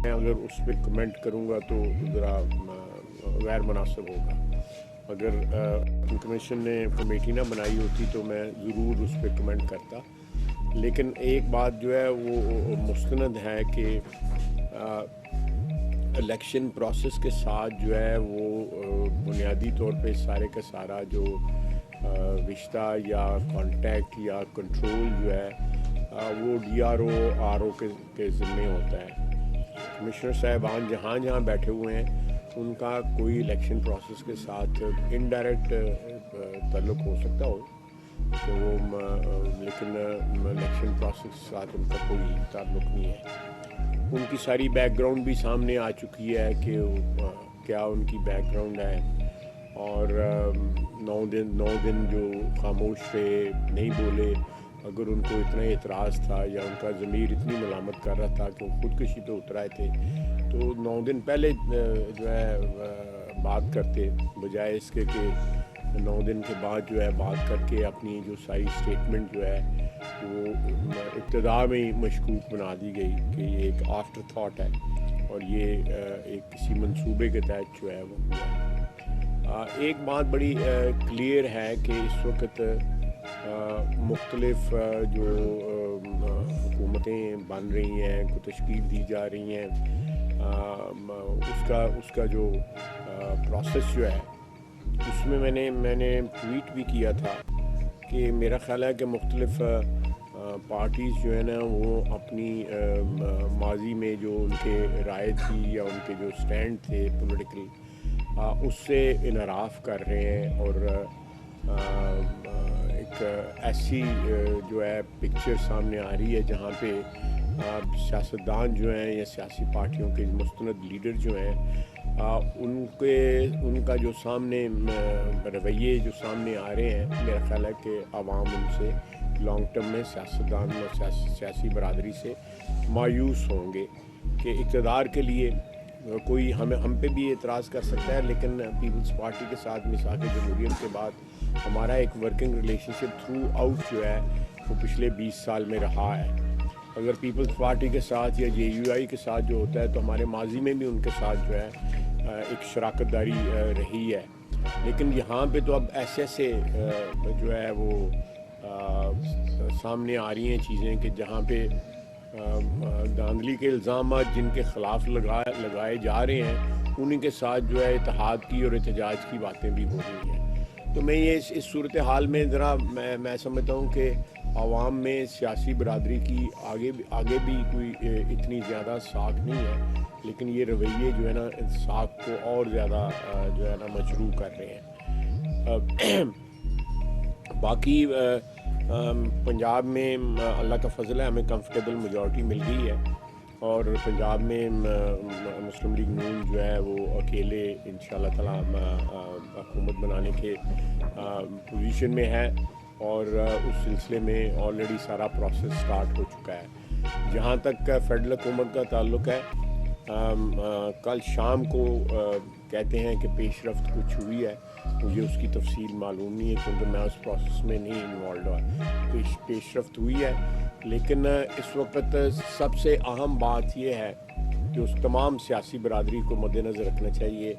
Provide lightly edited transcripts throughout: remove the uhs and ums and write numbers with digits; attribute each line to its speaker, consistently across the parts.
Speaker 1: میں اگر اس پہ کمنٹ کروں گا تو ذرا غیر مناسب ہوگا. اگر کمیشن نے کمیٹی نہ بنائی ہوتی تو میں ضرور اس پہ کمنٹ کرتا. لیکن ایک بات جو ہے وہ مستند ہے کہ الیکشن پروسیس کے ساتھ جو ہے وہ بنیادی طور پہ سارے کا سارا جو رشتہ یا کانٹیکٹ یا کنٹرول جو ہے وہ D R O R O کے ذمے ہوتا ہے. کمشنر صاحبان جہاں جہاں بیٹھے ہوئے ہیں ان کا کوئی الیکشن پروسیس کے ساتھ انڈائریکٹ تعلق ہو سکتا ہو تو لیکن الیکشن پروسیس کے ساتھ ان کا کوئی تعلق نہیں ہے. ان کی ساری بیک گراؤنڈ بھی سامنے آ چکی ہے کہ کیا ان کی بیک گراؤنڈ ہے. اور 9 دن جو خاموش تھے نہیں بولے, اگر ان کو اتنا اعتراض تھا یا ان کا ضمیر اتنی ملامت کر رہا تھا کہ وہ خودکشی پہ اتر آئے تھے تو 9 دن پہلے جو ہے بات کرتے, بجائے اس کے کہ 9 دن کے بعد جو ہے بات کر کے اپنی جو ساری اسٹیٹمنٹ جو ہے وہ ابتدا میں ہی مشکوک بنا دی گئی کہ یہ ایک آفٹر تھاٹ ہے اور یہ ایک کسی منصوبے کے تحت جو ہے وہ ہوا. ایک بات بڑی کلیئر ہے کہ اس وقت مختلف جو حکومتیں بن رہی ہیں, کو تشکیل دی جا رہی ہیں, اس کا جو پروسیس جو ہے اس میں میں نے ٹویٹ بھی کیا تھا کہ میرا خیال ہے کہ مختلف پارٹیز جو ہے نا وہ اپنی ماضی میں جو ان کے رائے تھی یا ان کے جو سٹینڈ تھے پولیٹیکل اس سے انحراف کر رہے ہیں اور ایک ایسی جو ہے پکچر سامنے آ رہی ہے جہاں پہ سیاستدان جو ہیں یا سیاسی پارٹیوں کے مستند لیڈر جو ہیں ان کا جو سامنے رویے جو سامنے آ رہے ہیں, میرا خیال ہے کہ عوام ان سے لانگ ٹرم میں سیاستدان اور سیاسی برادری سے مایوس ہوں گے کہ اقتدار کے لیے کوئی ہم پہ بھی اعتراض کر سکتا ہے, لیکن پیپلز پارٹی کے ساتھ میثاق جمہوریت کے بعد ہمارا ایک ورکنگ ریلیشن شپ تھرو آؤٹ جو ہے وہ پچھلے 20 سال میں رہا ہے. اگر پیپلز پارٹی کے ساتھ یا جے یو آئی کے ساتھ جو ہوتا ہے تو ہمارے ماضی میں بھی ان کے ساتھ جو ہے ایک شراکت داری رہی ہے. لیکن یہاں پہ تو اب ایسے جو ہے وہ سامنے آ رہی ہیں چیزیں کہ جہاں پہ دھاندلی کے الزامات جن کے خلاف لگائے جا رہے ہیں انہیں کے ساتھ جو ہے اتحاد کی اور احتجاج کی باتیں بھی ہو رہی ہیں. تو میں یہ اس صورتحال میں ذرا میں سمجھتا ہوں کہ عوام میں سیاسی برادری کی آگے بھی کوئی اتنی زیادہ ساکھ نہیں ہے, لیکن یہ رویے جو ہے نا ساکھ کو اور زیادہ جو ہے نا مجروح کر رہے ہیں. باقی پنجاب میں اللہ کا فضل ہے, ہمیں کمفرٹیبل میجورٹی مل گئی ہے اور پنجاب میں مسلم لیگ نون جو ہے وہ اکیلے انشاءاللہ تعالی حکومت بنانے کے پوزیشن میں ہے اور اس سلسلے میں آلریڈی سارا پروسیس سٹارٹ ہو چکا ہے. جہاں تک فیڈرل حکومت کا تعلق ہے, کل شام کو کہتے ہیں کہ پیش رفت کچھ ہوئی ہے, مجھے اس کی تفصیل معلوم نہیں ہے کیونکہ میں اس پروسیس میں نہیں انوالوڈ ہوا. پیش رفت ہوئی ہے, لیکن اس وقت سب سے اہم بات یہ ہے کہ اس تمام سیاسی برادری کو مد نظر رکھنا چاہیے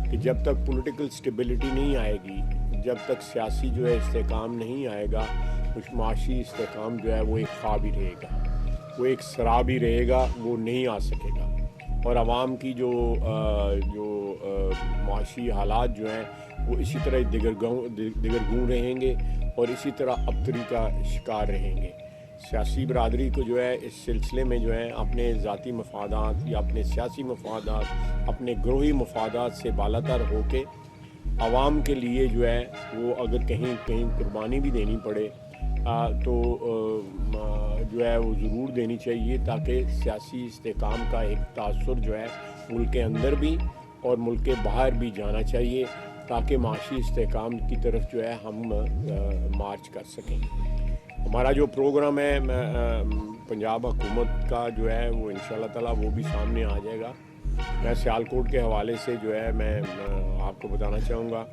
Speaker 1: کہ جب تک پولیٹیکل سٹیبلٹی نہیں آئے گی, جب تک سیاسی جو ہے استحکام نہیں آئے گا, کچھ معاشی استحکام جو ہے وہ ایک خواب ہی رہے گا, وہ ایک سراب ہی رہے گا, وہ نہیں آ سکے گا. اور عوام کی جو معاشی حالات جو ہیں وہ اسی طرح دگرگوں رہیں گے اور اسی طرح ابتری کا شکار رہیں گے. سیاسی برادری کو جو ہے اس سلسلے میں جو ہے اپنے ذاتی مفادات یا اپنے سیاسی مفادات, اپنے گروہی مفادات سے بالاتر ہو کے عوام کے لیے جو ہے وہ اگر کہیں قربانی بھی دینی پڑے تو جو ہے وہ ضرور دینی چاہیے, تاکہ سیاسی استحکام کا ایک تاثر جو ہے ملک کے اندر بھی اور ملک کے باہر بھی جانا چاہیے, تاکہ معاشی استحکام کی طرف جو ہے ہم مارچ کر سکیں. ہمارا جو پروگرام ہے پنجاب حکومت کا جو ہے وہ انشاءاللہ تعالیٰ وہ بھی سامنے آ جائے گا. میں سیالکوٹ کے حوالے سے جو ہے میں آپ کو بتانا چاہوں گا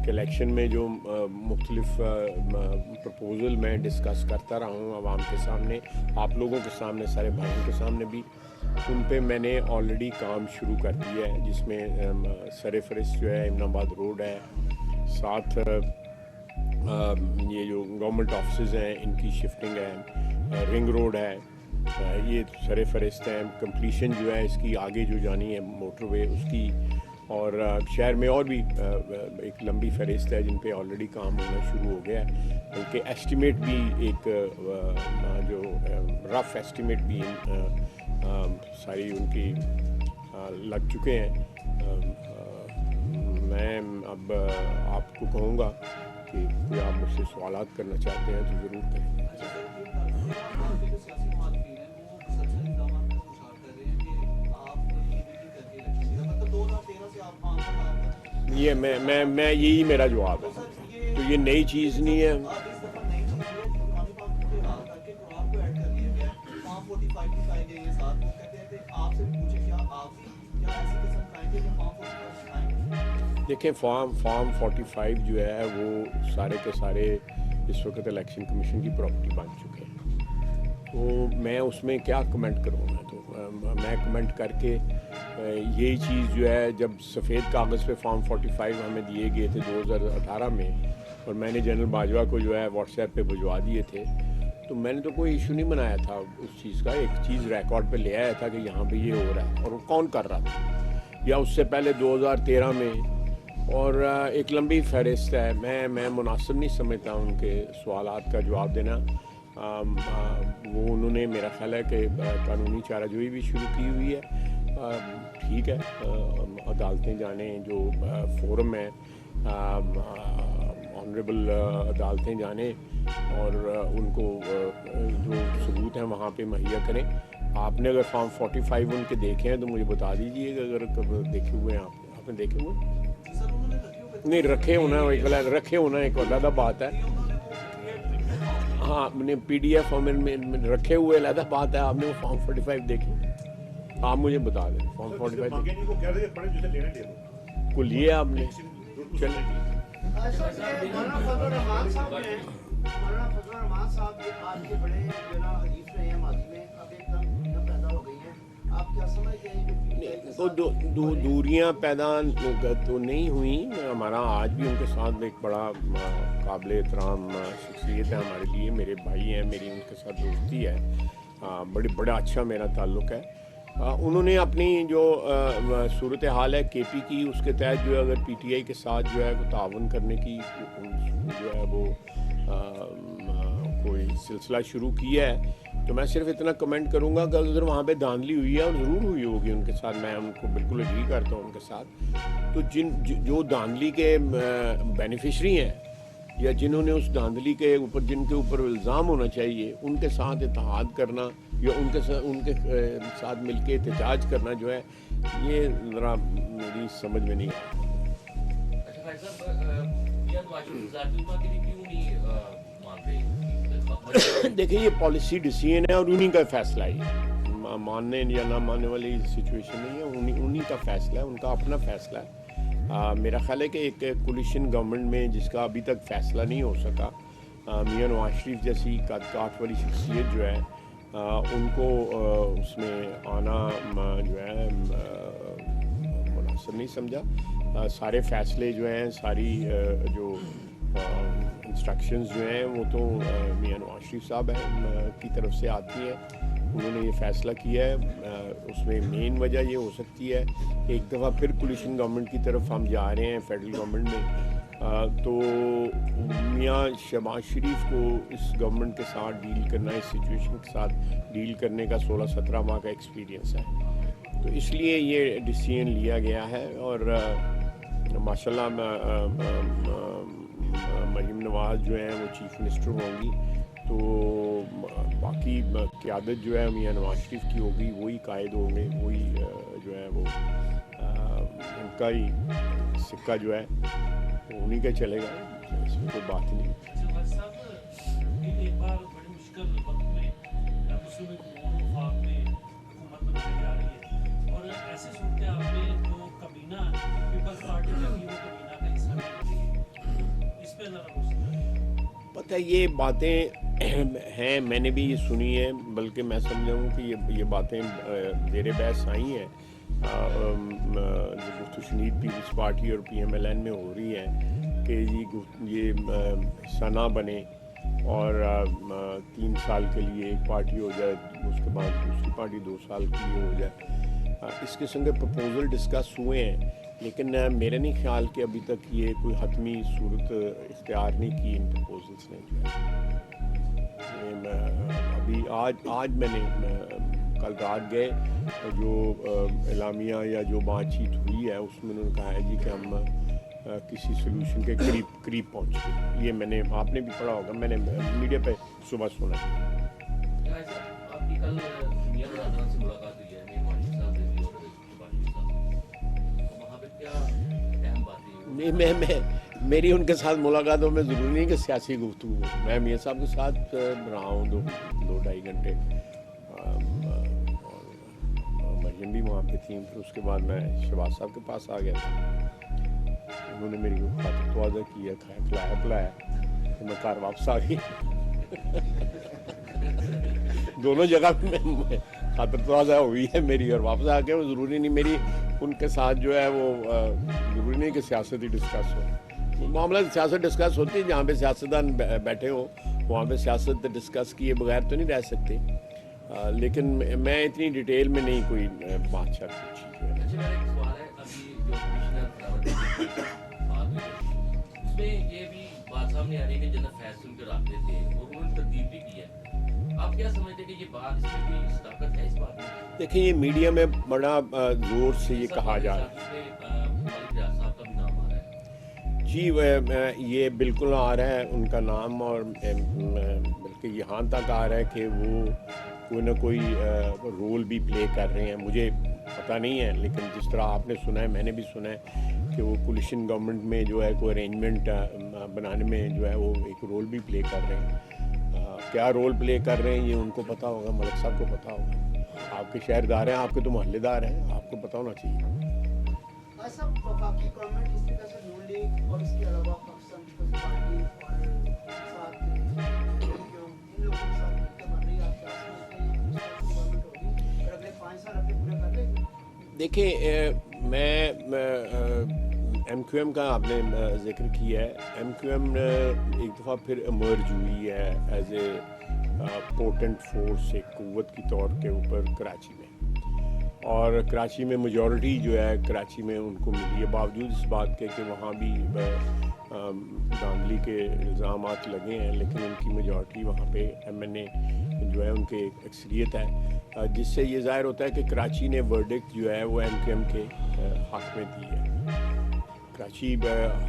Speaker 1: کہ الیکشن میں جو مختلف پرپوزل میں ڈسکس کرتا رہا ہوں عوام کے سامنے, آپ لوگوں کے سامنے, سارے بھائیوں کے سامنے بھی, ان پہ میں نے آلریڈی کام شروع کر دیا ہے، جس میں سر فہرست جو ہے امن آباد روڈ ہے، ساتھ یہ جو گورنمنٹ آفسز ہیں ان کی شفٹنگ ہے، رنگ روڈ ہے، یہ سر فہرست ہیں۔ کمپلیشن جو ہے اس کی آگے جو جانی ہے موٹر وے اس کی، اور شہر میں اور بھی ایک لمبی فہرست ہے جن پہ آلریڈی کام ہونا شروع ہو گیا ہے، بلکہ ایسٹیمیٹ بھی ایک جو رف ایسٹیمیٹ بھی ساری ان کی لگ چکے ہیں۔ میں اب آپ کو کہوں گا کہ کوئی آپ مجھ سے سوالات کرنا چاہتے ہیں تو ضرور کریں۔ یہ میں یہی میرا جواب ہے، تو یہ نئی چیز نہیں ہے۔ دیکھیں فارم 45 جو ہے وہ سارے کے سارے اس وقت الیکشن کمیشن کی پراپرٹی بن چکے ہیں، تو میں اس میں کیا کمنٹ کروں گا؟ تو میں کمنٹ کر کے یہی چیز جو ہے، جب سفید کاغذ پہ فارم 45 ہمیں دیے گئے تھے 2018 میں، اور میں نے جنرل باجوہ کو جو ہے واٹس ایپ پہ بھجوا دیے تھے، تو میں نے تو کوئی ایشو نہیں بنایا تھا اس چیز کا، ایک چیز ریکارڈ پہ لے آیا تھا کہ یہاں پہ یہ ہو رہا ہے، اور وہ کون کر رہا تھا، یا اس سے پہلے 2013 میں، اور ایک لمبی فہرست ہے۔ میں مناسب نہیں سمجھتا ان کے سوالات کا جواب دینا۔ وہ انہوں نے میرا خیال ہے کہ قانونی چارہ جوئی بھی شروع کی ہوئی ہے، ٹھیک ہے، عدالتیں جانیں، جو فورم ہے آنریبل عدالتیں جانیں، اور ان کو جو ثبوت ہیں وہاں پہ مہیا کریں۔ آپ نے اگر فارم 45 ان کے دیکھے ہیں تو مجھے بتا دیجیے گا، اگر دیکھے ہوئے ہیں آپ نے دیکھے ہوئے نہیں رکھے ہونا ایک علیحدہ بات ہے۔ ہاں، آپ نے پی ڈی ایف میں رکھے ہوئے علیحدہ بات ہے، آپ نے وہ فارم 45 دیکھے، آپ مجھے بتا دیں فارم 45 کو لیے آپ نے؟ چلیں تو دوریاں پیدا تو نہیں ہوئیں، ہمارا آج بھی ان کے ساتھ ایک بڑا قابل احترام شخصیت ہے ہمارے لیے، میرے بھائی ہیں، میری ان کے ساتھ دوستی ہے، بڑا اچھا میرا تعلق ہے۔ انہوں نے اپنی جو صورتحال ہے کے پی کی، اس کے تحت جو ہے اگر پی ٹی آئی کے ساتھ جو ہے تعاون کرنے کی جو ہے وہ کوئی سلسلہ شروع کیا ہے، تو میں صرف اتنا کمنٹ کروں گا کہ اگر وہاں پہ دھاندلی ہوئی ہے، اور ضرور ہوئی ہوگی ان کے ساتھ، میں ان کو بالکل اگری کرتا ہوں ان کے ساتھ، تو جو دھاندلی کے بینیفیشری ہیں، یا جنہوں نے اس دھاندلی کے اوپر جن کے اوپر الزام ہونا چاہیے، ان کے ساتھ اتحاد کرنا یا ان کے ساتھ مل کے احتجاج کرنا جو ہے، یہ ذرا میری سمجھ میں نہیں آتا۔ دیکھیں یہ پالیسی ڈیسیژن ہے اور انہی کا فیصلہ ہے، ماننے یا نہ ماننے والی سچویشن نہیں ہے، انہی کا فیصلہ ہے، ان کا اپنا فیصلہ ہے۔ میرا خیال ہے کہ ایک کولیشن گورنمنٹ میں جس کا ابھی تک فیصلہ نہیں ہو سکا، میاں نواز شریف جیسی قد کاٹ والی شخصیت جو ہے، ان کو اس میں آنا جو ہے مناسب نہیں سمجھا۔ سارے فیصلے جو ہیں، ساری جو انسٹرکشنز جو ہیں، وہ تو میاں نواز شریف صاحب کی طرف سے آتی ہیں، انہوں نے یہ فیصلہ کیا ہے۔ اس میں مین وجہ یہ ہو سکتی ہے کہ ایک دفعہ پھر کولیشن گورنمنٹ کی طرف ہم جا رہے ہیں فیڈرل گورنمنٹ میں، تو میاں شہباز شریف کو اس گورنمنٹ کے ساتھ ڈیل کرنا، اس سچویشن کے ساتھ ڈیل کرنے کا 16-17 ماہ کا ایکسپیرینس ہے، تو اس لیے یہ ڈیسیژن لیا گیا ہے۔ اور ماشاءاللہ مریم نواز جو ہیں وہ چیف منسٹر ہوں گی، تو باقی قیادت جو ہے میاں نواز شریف کی ہوگی، وہی قائد ہوں گے، وہی جو ہے وہ ان کا ہی سکہ جو ہے وہ انہی کا چلے گا، اس میں کوئی بات نہیں۔ پتہ ہے یہ باتیں ہیں، میں نے بھی یہ سنی ہے، بلکہ میں سمجھا ہوں کہ یہ باتیں زیر بحث آئی ہیں جو گفت و شنید پیپلز پارٹی اور پی ایم ایل این میں ہو رہی ہیں کہ یہ حصہ نہ بنے اور 3 سال کے لیے ایک پارٹی ہو جائے، اس کے بعد دوسری پارٹی 2 سال کے لیے ہو جائے۔ اس قسم کے پرپوزل ڈسکس ہوئے ہیں، لیکن میرا نہیں خیال کہ ابھی تک یہ کوئی حتمی صورت اختیار نہیں کی ان پرپوزلس نے جو ہے۔ ابھی آج میں نے کل رات گئے جو اعلامیہ یا جو بات چیت ہوئی ہے اس میں انہوں نے کہا ہے جی کہ ہم کسی سلوشن کے قریب پہنچ گئے۔ یہ میں نے، آپ نے بھی پڑھا ہوگا، میں نے میڈیا پہ صبح سنا۔ نہیں، میری ان کے ساتھ ملاقاتوں میں ضروری نہیں کہ سیاسی گفتگو ہو۔ میں میاں صاحب کے ساتھ رہا ہوں 2-2.5 گھنٹے، اور مریم بھی وہاں پہ تھیں۔ پھر اس کے بعد میں شہباز صاحب کے پاس آ گیا تھا، انہوں نے میری خاطر تواضع کیا، کھلایا پلایا، تو میں گھر واپس آ گئی۔ دونوں جگہ میں خاطر تواضع ہوئی ہے میری، اور واپس آ کے وہ ضروری نہیں میری ان کے ساتھ جو ہے وہ ضروری نہیں کہ سیاست ہی ڈسکس ہو۔ معاملہ سیاست ڈسکس ہوتی ہے، جہاں پہ سیاستدان بیٹھے ہوں وہاں پہ سیاست ڈسکس کیے بغیر تو نہیں رہ سکتے، لیکن میں اتنی ڈیٹیل میں نہیں کوئی بات چیت پوچھی ہے۔
Speaker 2: اس میں یہ بھی بات سامنے آ رہی ہے کہ جنرل فیض ان کے رابطے تھے اور انہوں نے ترتیب بھی کی ہے۔ آپ کیا سمجھتے ہیں کہ یہ بات، اس میں کوئی صداقت ہے اس بات میں؟
Speaker 1: دیکھیں، یہ میڈیا میں بڑا زور سے یہ کہا جا رہا ہے، جی یہ بالکل آ رہا ہے ان کا نام، اور بلکہ یہاں تک آ رہا ہے کہ وہ کوئی نہ کوئی رول بھی پلے کر رہے ہیں۔ مجھے پتہ نہیں ہے، لیکن جس طرح آپ نے سنا ہے میں نے بھی سنا ہے کہ وہ کولیشن گورنمنٹ میں جو ہے کوئی ارینجمنٹ بنانے میں جو ہے وہ ایک رول بھی پلے کر رہے ہیں۔ کیا رول پلے کر رہے ہیں یہ ان کو پتہ ہوگا، ملک صاحب کو پتہ ہوگا۔ آپ کے شہردار ہیں، آپ کے تو محلے دار ہیں، آپ کو پتہ ہونا چاہیے۔
Speaker 3: اور اس کے علاوہ پاکستان پیپلز پارٹی اور ساتھ ان لوگوں کے ساتھ مل کے بن رہی ہے، آپ کیا سمجھتے ہیں گورنمنٹ ہوگی اور اگلے 5 سال اپنے پورے کر لے گی؟
Speaker 1: دیکھیں، میں ایم کیو ایم کا آپ نے ذکر کیا ہے، ایم کیو ایم ایک دفعہ پھر ایمرج ہوئی ہے ایز اے پورٹنٹ فورس، ایک قوت کی طور کے اوپر کراچی میں، اور کراچی میں میجورٹی جو ہے کراچی میں ان کو ملی ہے، باوجود اس بات کے کہ وہاں بھی دھاندلی کے الزامات لگے ہیں، لیکن ان کی میجورٹی وہاں پہ ایم این اے جو ہے ان کے اکثریت ہے، جس سے یہ ظاہر ہوتا ہے کہ کراچی نے ورڈکٹ جو ہے وہ ایم کیو ایم کے حق میں دی ہے۔ کراچی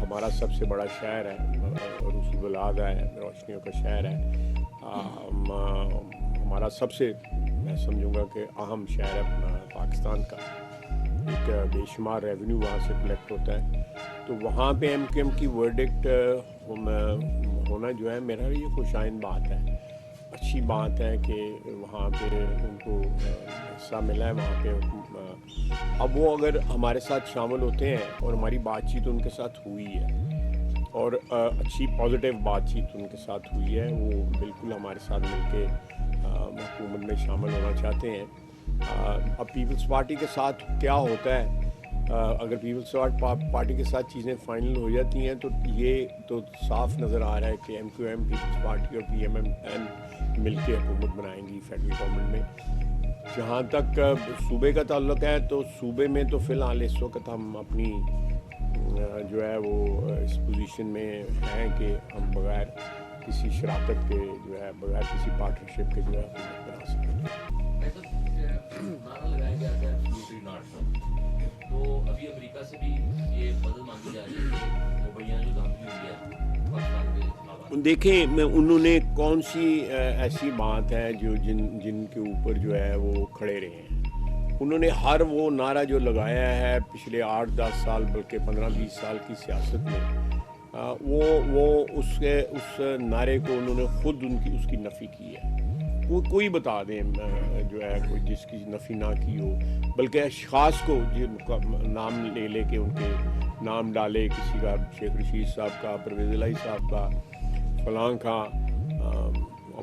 Speaker 1: ہمارا سب سے بڑا شہر ہے، رسوب العادہ ہے، روشنیوں کا شہر ہے، ہمارا سب سے میں سمجھوں گا کہ اہم شہر ہے پاکستان کا، ایک بے شمار ریونیو وہاں سے کلیکٹ ہوتا ہے، تو وہاں پہ ایم کیو ایم کی ورڈکٹ ہونا جو ہے میرا یہ خوش آئند بات ہے، اچھی بات ہے کہ وہاں پہ ان کو حصہ ملا ہے وہاں پہ۔ اب وہ اگر ہمارے ساتھ شامل ہوتے ہیں اور ہماری بات چیت ان کے ساتھ ہوئی ہے اور اچھی پازیٹیو بات چیت ان کے ساتھ ہوئی ہے، وہ بالکل ہمارے ساتھ مل کے حکومت میں شامل ہونا چاہتے ہیں۔ اب پیپلز پارٹی کے ساتھ کیا ہوتا ہے، اگر پیپلز پارٹی کے ساتھ چیزیں فائنل ہو جاتی ہیں تو یہ تو صاف نظر آ رہا ہے کہ M Q M, Peoples Party اور پی ایم این مل کے حکومت بنائیں گی فیڈرل گورنمنٹ میں۔ جہاں تک صوبے کا تعلق ہے تو صوبے میں تو فی الحال اس وقت ہم اپنی جو ہے وہ اس پوزیشن میں ہیں کہ ہم بغیر کسی شراکت کے جو ہے، بغیر کسی پارٹنرشپ کے جو ہے حکومت بنا سکیں گے۔
Speaker 2: نعرہ لگایا گیا تھا نیوٹری ناٹ، تو ابھی امریکہ سے بھی یہ مدد مانگی جا رہی ہے کہ مبینہ جو دھاندلی ہوئی ہے پاکستان کے خلاف۔
Speaker 1: دیکھیں، انہوں نے کون سی ایسی بات ہے جو جن کے اوپر جو ہے وہ کھڑے رہے ہیں، انہوں نے ہر وہ نعرہ جو لگایا ہے پچھلے 8-10 سال بلکہ 15-20 سال کی سیاست میں، وہ اس نعرے کو انہوں نے خود اس کی نفی کی ہے۔ کوئی بتا دیں جو ہے کوئی جس کی نفی نہ کی ہو، بلکہ اشخاص کو نام لے کے ان کے نام ڈالے، کسی کا شیخ رشید صاحب کا، پرویز الہی صاحب کا، فلاں کا،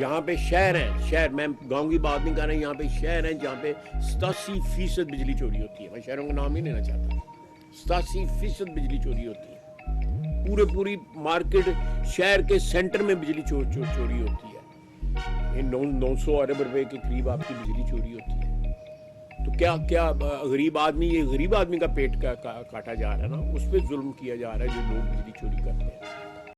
Speaker 1: یہاں پہ شہر ہیں، شہر، میں گاؤں کی بات نہیں کر رہا، یہاں پہ شہر ہیں جہاں پہ 87% بجلی چوری ہوتی ہے. میں شہروں کا نام ہی لینا چاہتا ہوں. 87% بجلی چوری ہوتی ہے. پوری مارکیٹ شہر کے سینٹر میں بجلی چوری ہوتی ہے. 900 ارب روپے کے قریب آپ کی بجلی چوری ہوتی ہے. تو کیا غریب آدمی، یہ غریب آدمی کا پیٹ کاٹا جا رہا ہے نا، اس پہ ظلم کیا جا رہا ہے جو لوگ بجلی چوری کرتے ہیں.